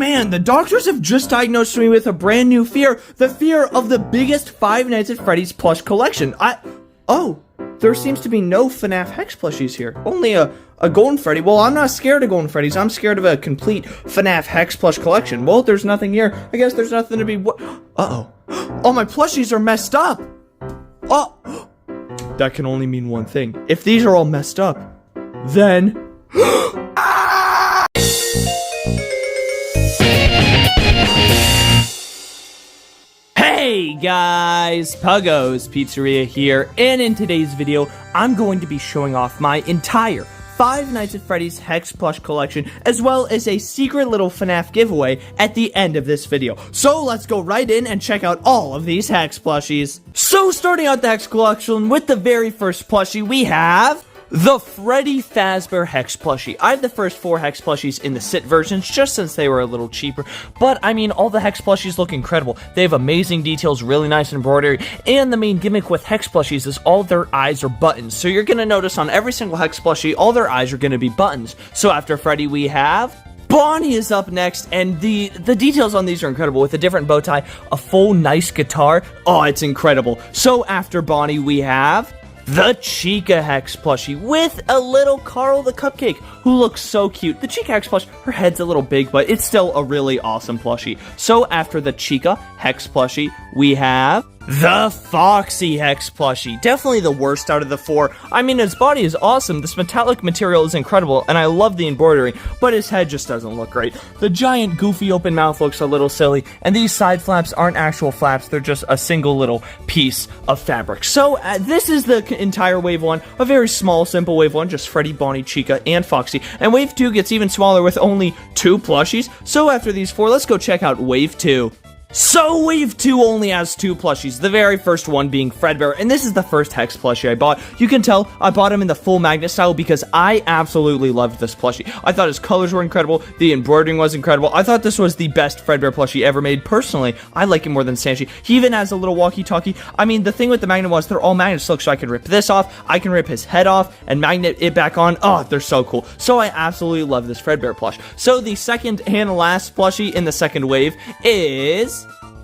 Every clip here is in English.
man, the doctors have just diagnosed me with a brand new fear. The fear of the biggest Five Nights at Freddy's plush collection. Oh, there seems to be no FNaf HEX plushies here. Only a Golden Freddy. Well, I'm not scared of Golden Freddy's. I'm scared of a complete FNaf HEX plush collection. Well, there's nothing here. I guess there's nothing to be... Uh-oh. All my plushies are messed up. Oh, that can only mean one thing. If these are all messed up, then... Hey guys, Puggo's Pizzeria here, and in today's video, I'm going to be showing off my entire Five Nights at Freddy's HEX plush collection, as well as a secret little FNaf giveaway at the end of this video. So let's go right in and check out all of these HEX plushies. So starting out the HEX collection with the very first plushie, we have the Freddy Fazbear HEX plushie. I have the first 4 HEX plushies in the sit versions just since they were a little cheaper, but I mean, all the HEX plushies look incredible. They have amazing details, really nice embroidery, and the main gimmick with HEX plushies is all their eyes are buttons. So you're gonna notice on every single HEX plushie, all their eyes are gonna be buttons. So after Freddy, we have Bonnie is up next, and the details on these are incredible, with a different bow tie, a full nice guitar. Oh, it's incredible. So after Bonnie, we have the Chica HEX plushie with a little Carl the Cupcake, who looks so cute. The Chica HEX plush, her head's a little big, but it's still a really awesome plushie. So after the Chica HEX plushie, we have the Foxy HEX plushie. Definitely the worst out of the 4. I mean, his body is awesome, this metallic material is incredible, and I love the embroidery, but his head just doesn't look great. The giant goofy open mouth looks a little silly, and these side flaps aren't actual flaps, they're just a single little piece of fabric. So this is the entire wave 1, a very small, simple wave 1, just Freddy, Bonnie, Chica, and Foxy. And wave 2 gets even smaller with only 2 plushies. So after these 4, let's go check out wave 2. So wave 2 only has 2 plushies, the very first one being Fredbear, and this is the first HEX plushie I bought. You can tell I bought him in the full magnet style because I absolutely loved this plushie. I thought his colors were incredible, the embroidering was incredible. I thought this was the best Fredbear plushie ever made. Personally, I like him more than Sanshee. He even has a little walkie-talkie. I mean, the thing with the magnet was they're all magnets. Look, so I can rip this off, I can rip his head off, and magnet it back on. Oh, they're so cool. So I absolutely love this Fredbear plush. So the second and last plushie in the second wave is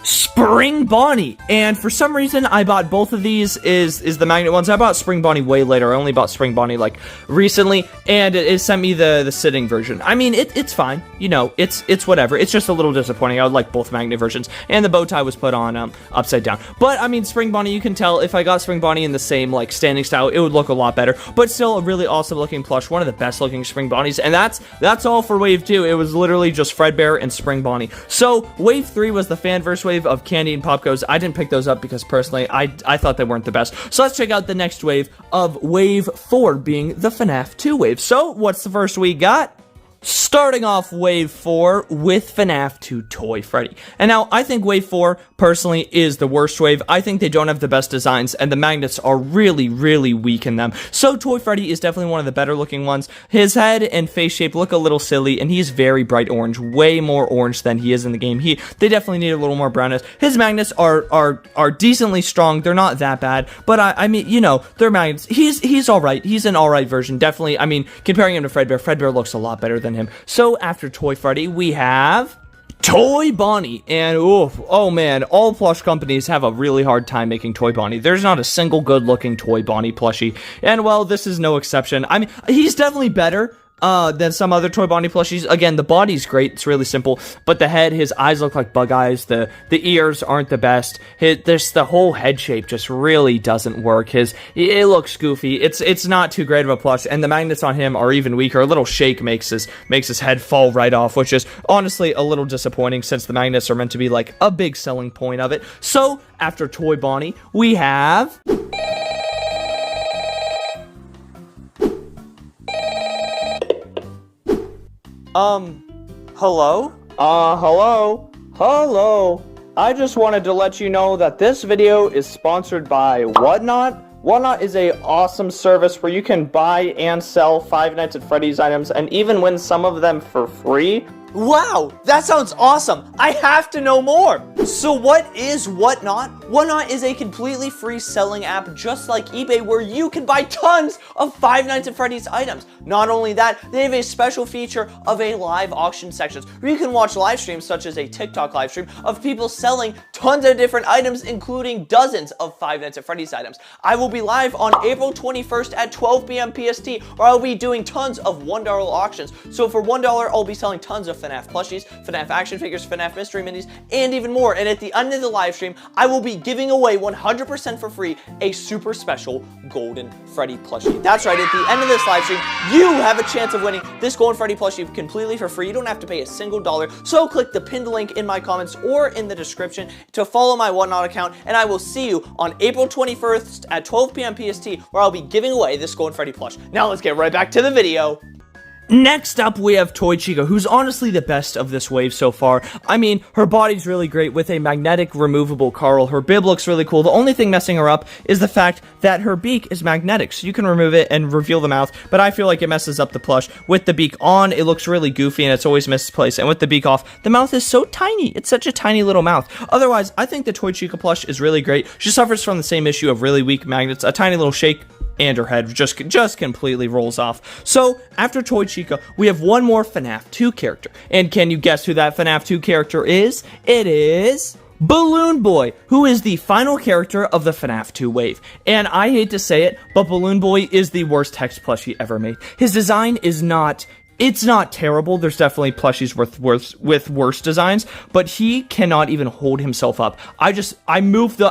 Spring Bonnie, and for some reason I bought both of these is the magnet ones. I bought Spring Bonnie way later. I only bought Spring Bonnie like recently, and it sent me the sitting version. I mean, it's fine, you know, it's whatever. It's just a little disappointing. I would like both magnet versions, and the bow tie was put on upside down. But I mean, Spring Bonnie, you can tell if I got Spring Bonnie in the same like standing style, it would look a lot better. But still, a really awesome looking plush, one of the best looking Spring Bonnies, and that's all for wave 2. It was literally just Fredbear and Spring Bonnie. So wave 3 was the Fanverse wave of Candy and Popgoes. I didn't pick those up because personally I thought they weren't the best. So let's check out the next wave of wave 4 being the FNaf 2 wave. So what's the first we got? Starting off wave 4 with FNaf 2 Toy Freddy. And now, I think wave 4, personally, is the worst wave. I think they don't have the best designs, and the magnets are really, really weak in them. So Toy Freddy is definitely one of the better looking ones. His head and face shape look a little silly, and he's very bright orange, way more orange than he is in the game. They definitely need a little more brownness. His magnets are decently strong. They're not that bad, but I mean, you know, they're magnets. He's alright. He's an alright version. Definitely, I mean, comparing him to Fredbear looks a lot better than him. So after Toy Freddy, we have Toy Bonnie, and oh man, all plush companies have a really hard time making Toy Bonnie. There's not a single good-looking Toy Bonnie plushie, and well, this is no exception. I mean, he's definitely better than some other Toy Bonnie plushies. Again, the body's great, it's really simple, but the head, his eyes look like bug eyes, the ears aren't the best, the whole head shape just really doesn't work, it looks goofy, it's not too great of a plush, and the magnets on him are even weaker. A little shake makes his head fall right off, which is honestly a little disappointing since the magnets are meant to be like a big selling point of it. So, after Toy Bonnie, we have hello? Hello? I just wanted to let you know that this video is sponsored by Whatnot. Whatnot is a awesome service where you can buy and sell Five Nights at Freddy's items and even win some of them for free. Wow, that sounds awesome! I have to know more! So what is Whatnot? Whatnot is a completely free selling app just like eBay where you can buy tons of Five Nights at Freddy's items. Not only that, they have a special feature of a live auction sections where you can watch live streams such as a TikTok live stream of people selling tons of different items, including dozens of Five Nights at Freddy's items. I will be live on April 21st at 12 p.m. PST where I'll be doing tons of $1 auctions. So for $1, I'll be selling tons of FNaf plushies, FNaf action figures, FNaf mystery minis, and even more. And at the end of the live stream, I will be giving away 100% for free a super special golden Freddy plushie. That's right, at the end of this live stream, you have a chance of winning this golden Freddy plushie completely for free. You don't have to pay a single dollar. So click the pinned link in my comments or in the description to follow my Whatnot account, and I will see you on April 21st at 12 p.m. PST where I'll be giving away this golden Freddy plush. Now let's get right back to the video. Next up, we have Toy Chica, who's honestly the best of this wave so far. I mean, her body's really great with a magnetic removable Carl. Her bib looks really cool. The only thing messing her up is the fact that her beak is magnetic, so you can remove it and reveal the mouth, but I feel like it messes up the plush. With the beak on, it looks really goofy and it's always misplaced, and with the beak off, the mouth is so tiny. It's such a tiny little mouth. Otherwise, I think the Toy Chica plush is really great. She suffers from the same issue of really weak magnets, a tiny little shake, and her head just completely rolls off. So, after Toy Chica, we have one more FNaf 2 character. And can you guess who that FNaf 2 character is? It is Balloon Boy, who is the final character of the FNaf 2 wave. And I hate to say it, but Balloon Boy is the worst HEX plushie ever made. His design is not... It's not terrible. There's definitely plushies with worse designs, but he cannot even hold himself up. I move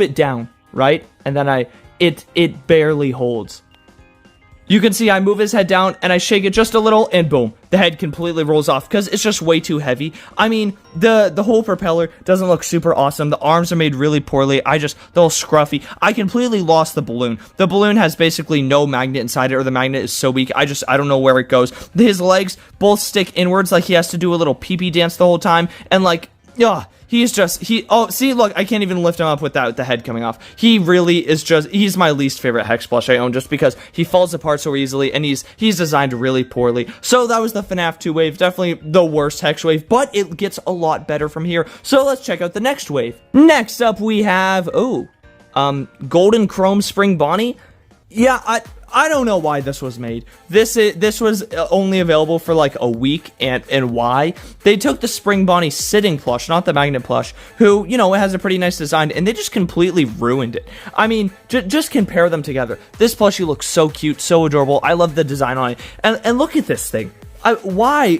it down, right? And then it barely holds. You can see I move his head down and I shake it just a little and boom, the head completely rolls off because it's just way too heavy. I mean, the whole propeller doesn't look super awesome. The arms are made really poorly. They're all scruffy. I completely lost the balloon. The balloon has basically no magnet inside it, or the magnet is so weak. I don't know where it goes. His legs both stick inwards like he has to do a little pee-pee dance the whole time, and like, ugh. Oh, see, look, I can't even lift him up with the head coming off. He really is he's my least favorite HEX plush I own just because he falls apart so easily and he's designed really poorly. So that was the FNaf 2 wave, definitely the worst HEX wave, but it gets a lot better from here. So let's check out the next wave. Next up we have, Golden Chrome Spring Bonnie. Yeah, I don't know why this was made. This was only available for like a week, and why? They took the Spring Bonnie sitting plush, not the magnet plush, who, you know, has a pretty nice design, and they just completely ruined it. I mean, just compare them together. This plushie looks so cute, so adorable. I love the design on it. And look at this thing. Why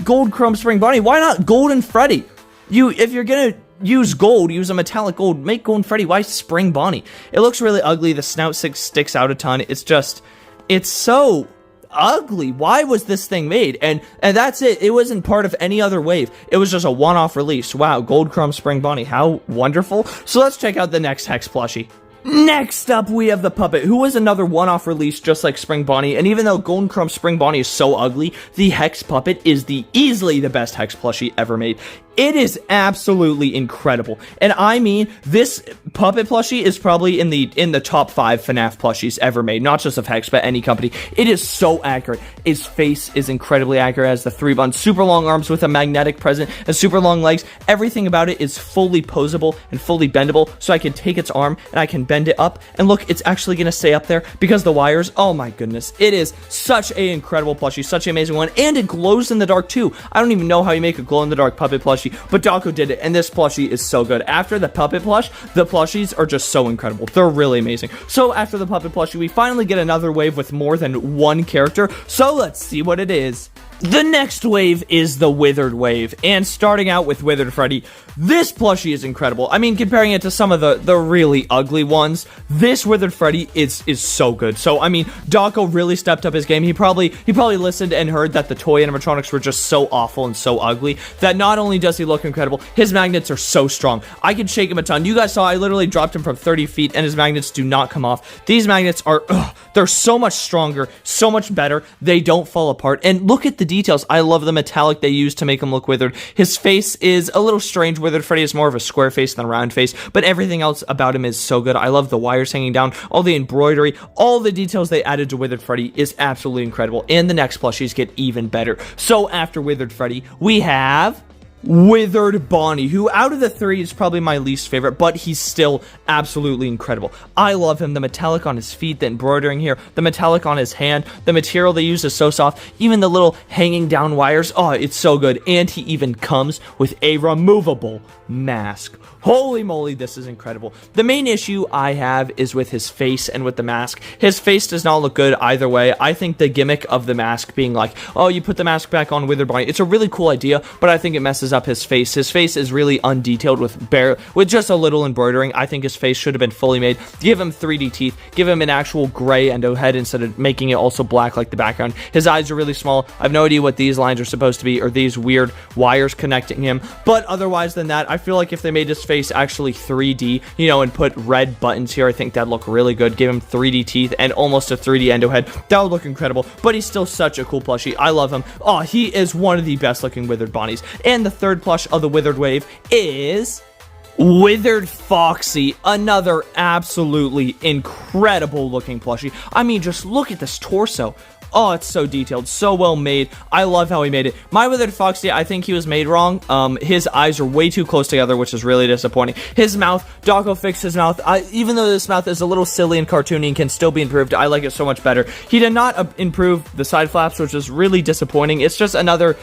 Gold Chrome Spring Bonnie? Why not Golden Freddy? If you're gonna use gold, use a metallic gold, make Golden Freddy. Why Spring Bonnie? It looks really ugly. The snout sticks out a ton. It's so ugly. Why was this thing made? And that's it. It wasn't part of any other wave. It was just a one-off release. Wow, Gold Chrome Spring Bonnie. How wonderful. So let's check out the next HEX plushie. Next up, we have the Puppet, who was another one-off release just like Spring Bonnie, and even though Golden Chrome Spring Bonnie is so ugly, the HEX Puppet is easily the best HEX plushie ever made. It is absolutely incredible, and I mean, this Puppet plushie is probably in the top 5 FNaf plushies ever made, not just of HEX, but any company. It is so accurate. His face is incredibly accurate, as the 3 buns, super long arms with a magnetic present, and super long legs. Everything about it is fully posable and fully bendable, so I can take its arm and I can bend it up, and look, it's actually going to stay up there because the wires, oh my goodness, it is such an incredible plushie, such an amazing one, and it glows in the dark too. I don't even know how you make a glow-in-the-dark Puppet plushie, but Dawko did it, and this plushie is so good. After the Puppet plush, the plushies are just so incredible. They're really amazing. So after the Puppet plushie, we finally get another wave with more than one character, so let's see what it is. The next wave is the Withered wave, and starting out with Withered Freddy, this plushie is incredible. I mean, comparing it to some of the really ugly ones, this Withered Freddy is so good. So, I mean, Dawko really stepped up his game. He probably listened and heard that the toy animatronics were just so awful and so ugly that not only does he look incredible, his magnets are so strong. I can shake him a ton. You guys saw I literally dropped him from 30 feet, and his magnets do not come off. These magnets are, they're so much stronger, so much better. They don't fall apart. And look at the details. I love the metallic they use to make him look withered. His face is a little strange. Withered Freddy is more of a square face than a round face, but everything else about him is so good. I love the wires hanging down, all the embroidery, all the details they added to Withered Freddy is absolutely incredible. And the next plushies get even better. So after Withered Freddy, we have Withered Bonnie, who out of the three is probably my least favorite, but he's still absolutely incredible. I love him. The metallic on his feet, the embroidering here, the metallic on his hand, the material they use is so soft, even the little hanging down wires, oh, it's so good. And he even comes with a removable mask. Holy moly, this is incredible. The main issue I have is with his face and with the mask. His face does not look good either way. I think the gimmick of the mask being like, oh, you put the mask back on Withered Bonnie, it's a really cool idea, but I think it messes up his face. His face is really undetailed with just a little embroidering. I think his face should have been fully made. Give him 3D teeth. Give him an actual gray endo head instead of making it also black like the background. His eyes are really small. I have no idea what these lines are supposed to be or these weird wires connecting him, but otherwise than that, I feel like if they made his face actually 3D, you know, and put red buttons here, I think that'd look really good. Give him 3D teeth and almost a 3D endo head. That would look incredible, but he's still such a cool plushie. I love him. Oh, he is one of the best looking Withered Bonnies. And the third plush of the Withered wave is Withered Foxy, another absolutely incredible looking plushie. I mean, just look at this torso. Oh, it's so detailed, so well made. I love how he made it. My Withered Foxy, I think he was made wrong. His eyes are way too close together, which is really disappointing. His mouth, dawko fixed his mouth. Even though this mouth is a little silly and cartoony and can still be improved, I like it so much better. He did not improve the side flaps, which is really disappointing. It's just another...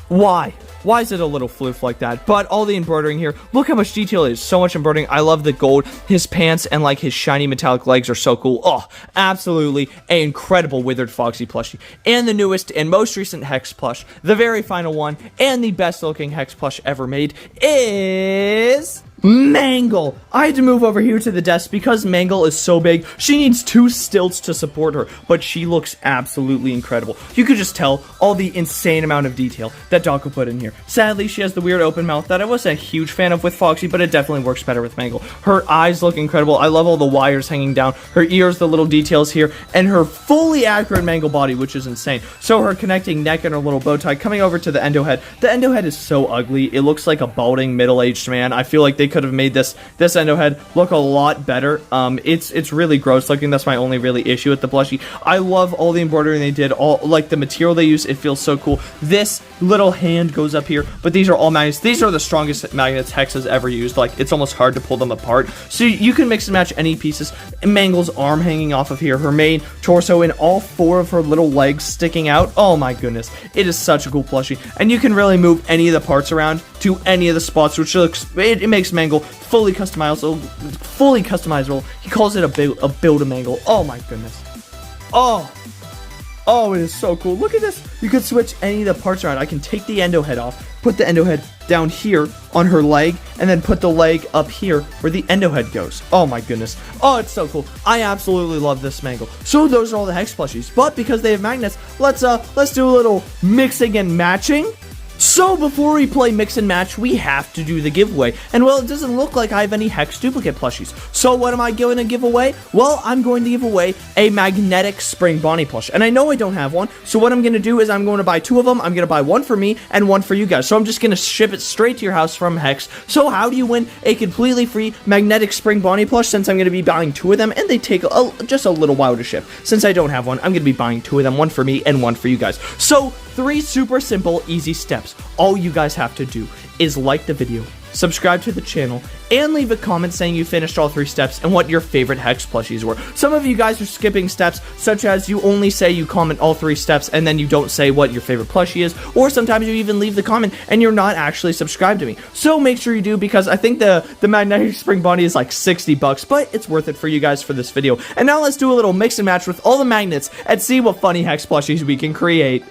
Why? Why is it a little floof like that? But all the embroidering here, look how much detail it is. So much embroidering. I love the gold. His pants and like his shiny metallic legs are so cool. Oh, absolutely an incredible Withered Foxy plushie. And the newest and most recent Hex plush, the very final one, and the best looking Hex plush ever made is... Mangle. I had to move over here to the desk because Mangle is so big. She needs 2 stilts to support her, but she looks absolutely incredible. You could just tell all the insane amount of detail that dawko put in here. Sadly, she has the weird open mouth that I wasn't a huge fan of with Foxy, but it definitely works better with Mangle. Her eyes look incredible. I love all the wires hanging down, her ears, the little details here, and her fully accurate Mangle body, which is insane. So her connecting neck and her little bow tie coming over to the endo head. The endo head is so ugly. It looks like a balding middle-aged man. I feel like they could have made this endo head look a lot better. It's really gross looking. That's my only really issue with the plushie. I love all the embroidery they did, all like the material they use. It feels so cool. This little hand goes up here, but these are all magnets. These are the strongest magnets Hex has ever used. Like, it's almost hard to pull them apart. So you can mix and match any pieces. Mangle's arm hanging off of here, her main torso, and all 4 of her little legs sticking out. Oh my goodness, it is such a cool plushie, and you can really move any of the parts around to any of the spots, which looks, it makes Mangle fully customizable. He calls it a build-a-mangle. Oh my goodness. Oh, it is so cool. Look at this. You can switch any of the parts around. I can take the endo head off, put the endo head down here on her leg, and then put the leg up here where the endo head goes. Oh my goodness. Oh, it's so cool. I absolutely love this Mangle. So those are all the Hex plushies, but because they have magnets, let's do a little mixing and matching. So before we play mix and match, we have to do the giveaway. And well, it doesn't look like I have any Hex duplicate plushies. So what am I going to give away? Well, I'm going to give away a magnetic Spring Bonnie plush. And I know I don't have one. So what I'm going to do is I'm going to buy 2 of them. I'm going to buy 1 for me and 1 for you guys. So I'm just going to ship it straight to your house from Hex. So how do you win a completely free magnetic Spring Bonnie plush, since I'm going to be buying 2 of them and they take just a little while to ship? Since I don't have one, I'm going to be buying 2 of them, 1 for me and 1 for you guys. So 3 super simple, easy steps. All you guys have to do is like the video, subscribe to the channel, and leave a comment saying you finished all 3 steps and what your favorite Hex plushies were. Some of you guys are skipping steps, such as you only say you comment all 3 steps and then you don't say what your favorite plushie is, or sometimes you even leave the comment and you're not actually subscribed to me. So make sure you do, because I think the magnetic Spring Bonnie is like 60 bucks, but it's worth it for you guys for this video. And now let's do a little mix and match with all the magnets and see what funny Hex plushies we can create.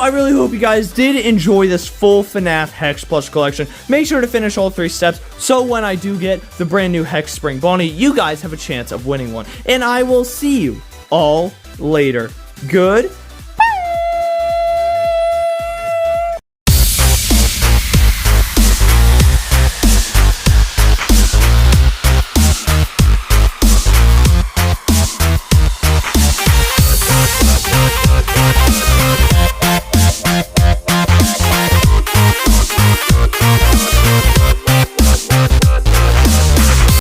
I really hope you guys did enjoy this full FNaf Hex Plush collection. Make sure to finish all 3 steps so when I do get the brand new Hex Spring Bonnie, you guys have a chance of winning one. And I will see you all later. Good